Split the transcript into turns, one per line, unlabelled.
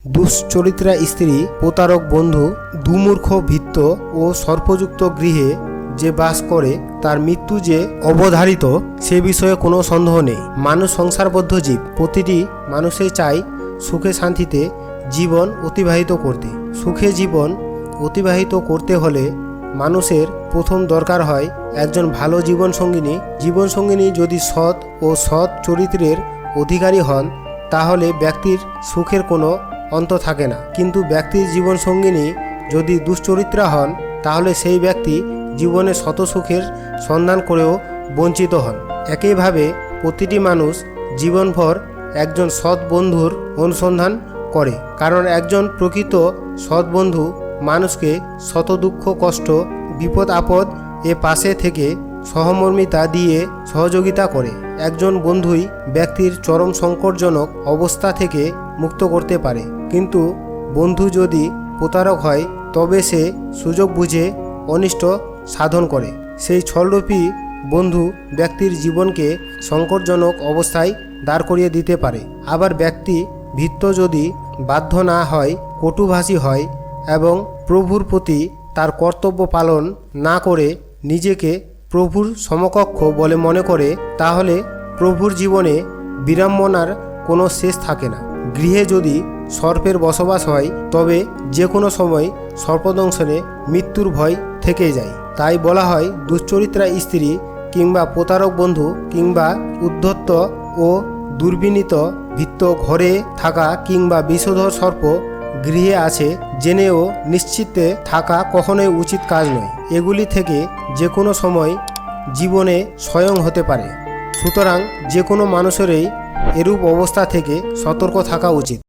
দুশ্চরিত্রা স্ত্রী, প্রতারক বন্ধু, দুমূর্খ ভৃত্য ও সর্পযুক্ত গৃহে যে বাস করে তার মৃত্যু যে অবধারিত সে বিষয়ে কোনো সন্দেহ নেই। মানুষ সংসারবদ্ধ জীব। প্রতিটি মানুষই চায় সুখে শান্তিতে জীবন অতিবাহিত করতে। সুখে জীবন অতিবাহিত করতে হলে মানুষের প্রথম দরকার হয় একজন ভালো জীবনসঙ্গিনী। জীবনসঙ্গিনী যদি সৎ ও সৎ চরিত্রের অধিকারী হন তাহলে ব্যক্তির সুখের কোনো অন্ত থাকে না। কিন্তু ব্যক্তির জীবনসঙ্গিনী যদি দুশ্চরিত্রা হন তাহলে সেই ব্যক্তি জীবনে শত সুখের সন্ধান করেও বঞ্চিত হন। একইভাবে প্রতিটি মানুষ জীবনভর একজন সৎ বন্ধুর অনুসন্ধান করে, কারণ একজন প্রকৃত সৎ বন্ধু মানুষকে শত দুঃখ কষ্ট বিপদ আপদ এ পাশে থেকে সহমর্মিতা দিয়ে সহযোগিতা করে। একজন বন্ধুই ব্যক্তির চরম সংকটজনক অবস্থা থেকে মুক্ত করতে পারে। কিন্তু বন্ধু যদি প্রতারক হয় তবে সে সুযোগ বুঝে অনিষ্ট সাধন করে। সেই ছলরূপী বন্ধু ব্যক্তির জীবনকে সংকটজনক অবস্থায় দাঁড় করিয়ে দিতে পারে। আবার ব্যক্তি ভৃত্য যদি বাধ্য না হয়, কটুভাষী হয় এবং প্রভুর প্রতি তার কর্তব্য পালন না করে নিজেকে প্রভুর সমকক্ষ বলে মনে করে তাহলে প্রভুর জীবনে বিড়ম্বনার কোনো শেষ থাকে না। গৃহে যদি সর্পের বসবাস হয় তবে যে কোনো সময় সর্পদংশনে মৃত্যুর ভয় থেকে যায়। তাই বলা হয় দুশ্চরিত্রা স্ত্রী কিংবা প্রতারক বন্ধু কিংবা উদ্ধত্ত ও দুর্বিনীত ভৃত্য ঘরে থাকা কিংবা বিষধর সর্প গৃহে আছে জেনেও নিশ্চিতে থাকা কখনোই উচিত কাজ নয়। এগুলি থেকে যে কোনো সময় জীবনে স্বয়ং হতে পারে। সুতরাং যে কোনো মানুষেরই এরূপ অবস্থা থেকে সতর্ক থাকা উচিত।